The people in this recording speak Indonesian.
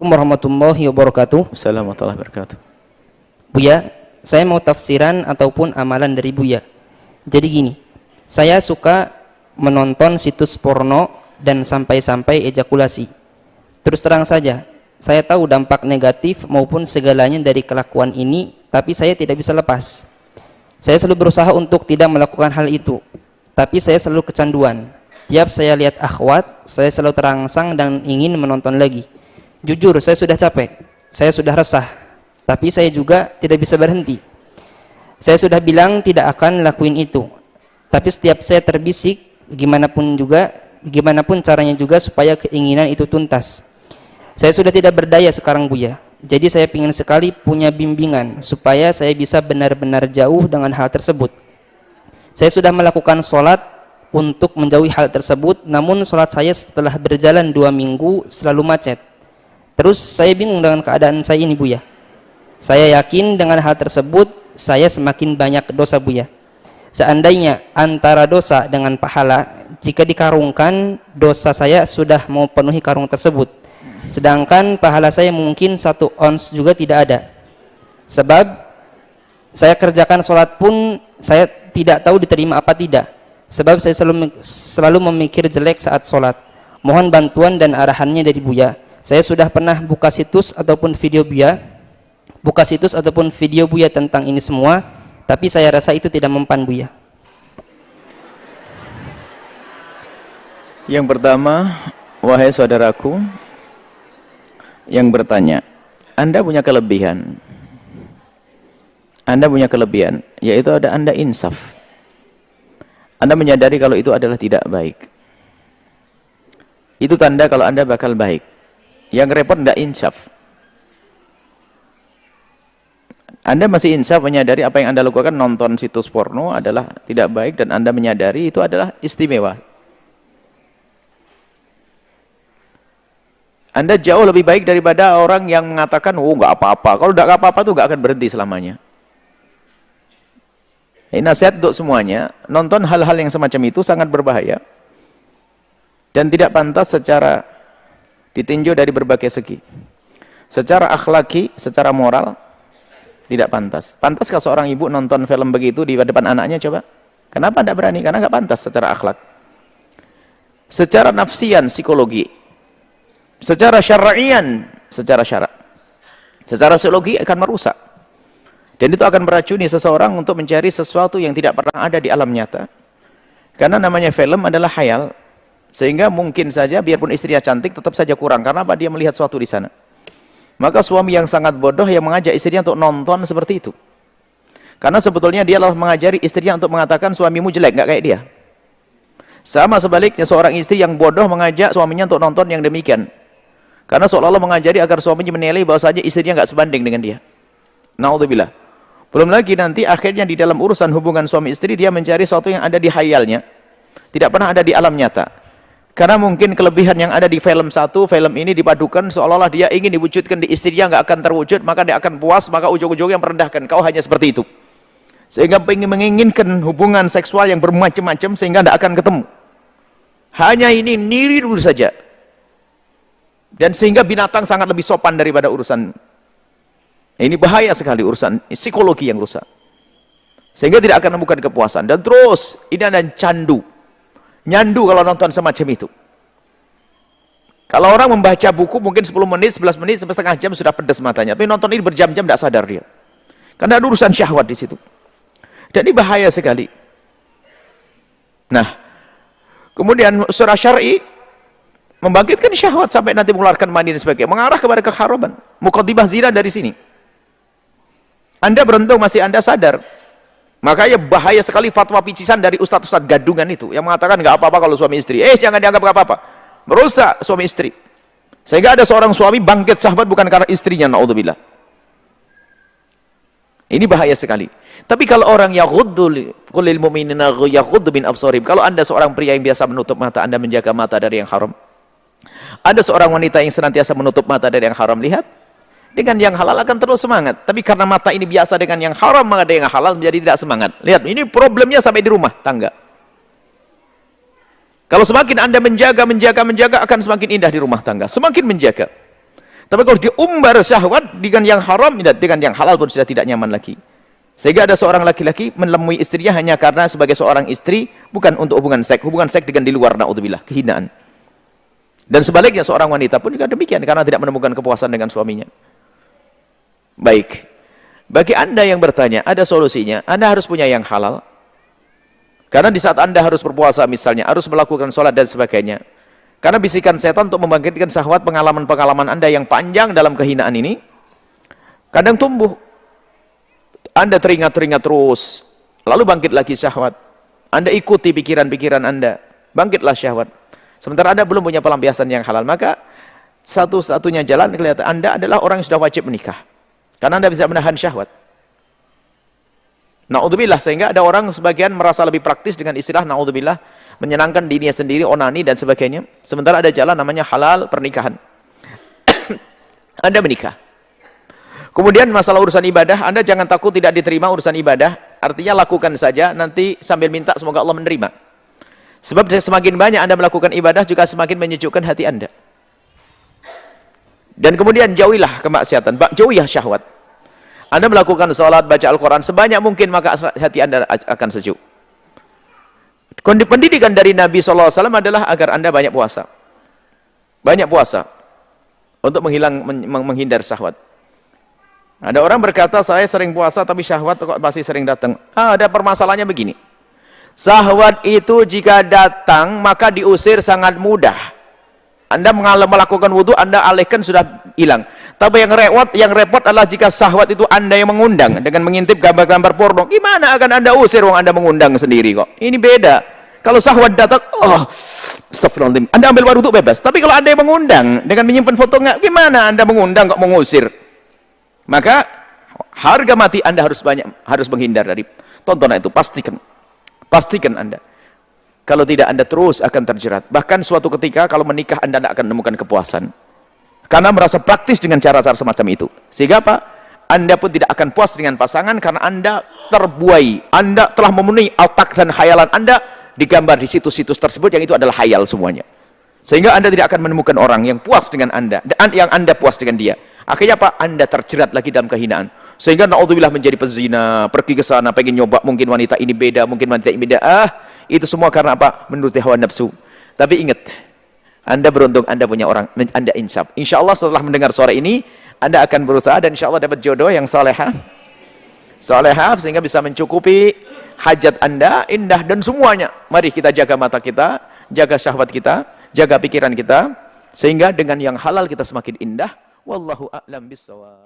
Assalamualaikum warahmatullahi wabarakatuh. Assalamualaikum warahmatullahi wabarakatuh. Buya, saya mau tafsiran ataupun amalan dari Buya. Jadi gini, saya suka menonton situs porno dan sampai-sampai ejakulasi. Terus terang saja, saya tahu dampak negatif maupun segalanya dari kelakuan ini, tapi saya tidak bisa lepas. Saya selalu berusaha untuk tidak melakukan hal itu, tapi saya selalu kecanduan. Tiap saya lihat akhwat, saya selalu terangsang dan ingin menonton lagi. Jujur, saya sudah capek, saya sudah resah, tapi saya juga tidak bisa berhenti. Saya sudah bilang tidak akan lakuin itu, tapi setiap saya terbisik, gimana pun caranya juga supaya keinginan itu tuntas. Saya sudah tidak berdaya sekarang Buya, jadi saya ingin sekali punya bimbingan supaya saya bisa benar-benar jauh dengan hal tersebut. Saya sudah melakukan sholat untuk menjauhi hal tersebut, namun sholat saya setelah berjalan 2 minggu selalu macet. Terus saya bingung dengan keadaan saya ini Buya. Saya yakin dengan hal tersebut saya semakin banyak dosa Buya. Seandainya antara dosa dengan pahala, jika dikarungkan, dosa saya sudah mau penuhi karung tersebut. Sedangkan pahala saya mungkin 1 ons juga tidak ada. Sebab saya kerjakan sholat pun saya tidak tahu diterima apa tidak. Sebab saya selalu memikir jelek saat sholat. Mohon bantuan dan arahannya dari Buya. Saya sudah pernah buka situs ataupun video Buya tentang ini semua, tapi saya rasa itu tidak mempan Buya. Yang pertama, wahai saudaraku yang bertanya, Anda punya kelebihan. Anda punya kelebihan, yaitu Anda insaf. Anda menyadari kalau itu adalah tidak baik. Itu tanda kalau Anda bakal baik. Yang repot tidak insaf. Anda masih insaf menyadari apa yang Anda lakukan, nonton situs porno adalah tidak baik, dan Anda menyadari itu adalah istimewa. Anda jauh lebih baik daripada orang yang mengatakan, oh nggak apa-apa. Kalau nggak apa-apa tuh nggak akan berhenti selamanya. Ini nasihat untuk semuanya, nonton hal-hal yang semacam itu sangat berbahaya dan tidak pantas secara ditinjau dari berbagai segi. Secara akhlaki, secara moral, tidak pantas. Pantaskah seorang ibu nonton film begitu di depan anaknya? Coba. Kenapa tidak berani? Karena nggak pantas secara akhlak. Secara nafsian, psikologi. Secara syar'ian, secara syarak. Secara psikologi akan merusak. Dan itu akan meracuni seseorang untuk mencari sesuatu yang tidak pernah ada di alam nyata. Karena namanya film adalah khayal. Sehingga mungkin saja biarpun istrinya cantik tetap saja kurang. Karena apa? Dia melihat sesuatu di sana. Maka suami yang sangat bodoh yang mengajak istrinya untuk nonton seperti itu. Karena sebetulnya dia adalah mengajari istrinya untuk mengatakan suamimu jelek, nggak kayak dia. Sama sebaliknya seorang istri yang bodoh mengajak suaminya untuk nonton yang demikian. Karena seolah-olah mengajari agar suaminya menilai bahwa saja istrinya nggak sebanding dengan dia. Naudzubillah. Belum lagi nanti akhirnya di dalam urusan hubungan suami istri dia mencari sesuatu yang ada di khayalnya. Tidak pernah ada di alam nyata. Karena mungkin kelebihan yang ada di film satu, film ini dipadukan seolah-olah dia ingin diwujudkan di istrinya, nggak akan terwujud, maka dia akan puas, maka ujung-ujungnya merendahkan. Kau hanya seperti itu. Sehingga menginginkan hubungan seksual yang bermacam-macam sehingga tidak akan ketemu. Hanya ini niri dulu saja. Dan sehingga binatang sangat lebih sopan daripada urusan. Ini bahaya sekali urusan psikologi yang rusak. Sehingga tidak akan menemukan kepuasan. Dan terus ini ada candu. Nyandu kalau nonton semacam itu. Kalau orang membaca buku mungkin 10 menit, 11 menit, sampai setengah jam sudah pedas matanya. Tapi nonton ini berjam-jam tidak sadar dia. Karena ada urusan syahwat di situ. Dan ini bahaya sekali. Nah, kemudian surah syar'i membangkitkan syahwat sampai nanti mengeluarkan mani dan sebagainya, mengarah kepada keharaman. Muqaddimah zina dari sini. Anda beruntung masih Anda sadar. Makanya bahaya sekali fatwa picisan dari ustadz-ustadz gadungan itu yang mengatakan nggak apa-apa kalau suami istri. Jangan dianggap nggak apa-apa. Merusak suami istri. Sehingga ada seorang suami bangkit syahwat bukan karena istrinya, naudzubillah. Ini bahaya sekali. Tapi kalau orang yaghuddu qulil mu'minina yaghuddu min absarihim. Kalau Anda seorang pria yang biasa menutup mata, Anda menjaga mata dari yang haram. Ada seorang wanita yang senantiasa menutup mata dari yang haram, lihat. Dengan yang halal akan terus semangat. Tapi karena mata ini biasa dengan yang haram, maka ada yang halal menjadi tidak semangat. Lihat, ini problemnya sampai di rumah tangga. Kalau semakin Anda menjaga, akan semakin indah di rumah tangga. Semakin menjaga. Tapi kalau diumbar syahwat dengan yang haram, dengan yang halal pun sudah tidak nyaman lagi. Sehingga ada seorang laki-laki menemui istrinya hanya karena sebagai seorang istri, bukan untuk hubungan seks dengan di luar, naudzubillah, kehinaan. Dan sebaliknya seorang wanita pun juga demikian, karena tidak menemukan kepuasan dengan suaminya. Baik, bagi Anda yang bertanya, ada solusinya. Anda harus punya yang halal. Karena di saat Anda harus berpuasa misalnya, harus melakukan sholat dan sebagainya. Karena bisikan setan untuk membangkitkan syahwat, pengalaman-pengalaman Anda yang panjang dalam kehinaan ini, kadang tumbuh. Anda teringat-teringat terus, lalu bangkit lagi syahwat. Anda ikuti pikiran-pikiran Anda, bangkitlah syahwat. Sementara Anda belum punya pelampiasan yang halal, maka satu-satunya jalan kelihatan Anda adalah orang yang sudah wajib menikah. Karena Anda bisa menahan syahwat. Na'udzubillah, sehingga ada orang sebagian merasa lebih praktis dengan istilah na'udzubillah, menyenangkan dirinya sendiri, onani dan sebagainya. Sementara ada jalan namanya halal pernikahan. Anda menikah. Kemudian masalah urusan ibadah, Anda jangan takut tidak diterima urusan ibadah. Artinya lakukan saja, nanti sambil minta semoga Allah menerima. Sebab semakin banyak Anda melakukan ibadah, juga semakin menyejukkan hati Anda. Dan kemudian jauhilah kemaksiatan, jauhilah syahwat. Anda melakukan sholat, baca Al-Quran sebanyak mungkin, maka hati Anda akan sejuk. Pendidikan dari Nabi SAW adalah agar Anda banyak puasa. Banyak puasa. Untuk menghindar syahwat. Ada orang berkata, saya sering puasa tapi syahwat kok masih sering datang. Ada permasalahannya begini. Syahwat itu jika datang, maka diusir sangat mudah. Anda melakukan wudhu, Anda alihkan sudah hilang. Tapi yang repot adalah jika syahwat itu Anda yang mengundang dengan mengintip gambar-gambar porno. Gimana akan Anda usir wong Anda mengundang sendiri kok? Ini beda. Kalau syahwat datang, astagfirullahaladzim, Anda ambil wudhu bebas. Tapi kalau Anda yang mengundang dengan menyimpan fotonya, gimana Anda mengundang kok mengusir? Maka harga mati Anda harus menghindar dari tontonan itu. Pastikan Anda. Kalau tidak, Anda terus akan terjerat. Bahkan suatu ketika kalau menikah Anda tidak akan menemukan kepuasan. Karena merasa praktis dengan cara-cara semacam itu. Sehingga apa? Anda pun tidak akan puas dengan pasangan karena Anda terbuai. Anda telah memenuhi otak dan khayalan Anda digambar di situs-situs tersebut yang itu adalah khayal semuanya. Sehingga Anda tidak akan menemukan orang yang puas dengan Anda dan yang Anda puas dengan dia. Akhirnya apa? Anda terjerat lagi dalam kehinaan. Sehingga naudzubillah menjadi pezina, pergi ke sana pengen nyoba, mungkin wanita ini beda, mungkin wanita ini beda. Itu semua karena apa? Menuruti hawa nafsu. Tapi ingat, Anda beruntung Anda punya orang, Anda insaf. Insya Allah setelah mendengar suara ini, Anda akan berusaha dan insya Allah dapat jodoh yang salehah, sehingga bisa mencukupi hajat Anda, indah dan semuanya. Mari kita jaga mata kita, jaga syahwat kita, jaga pikiran kita, sehingga dengan yang halal kita semakin indah. Wallahu a'lam bishawab.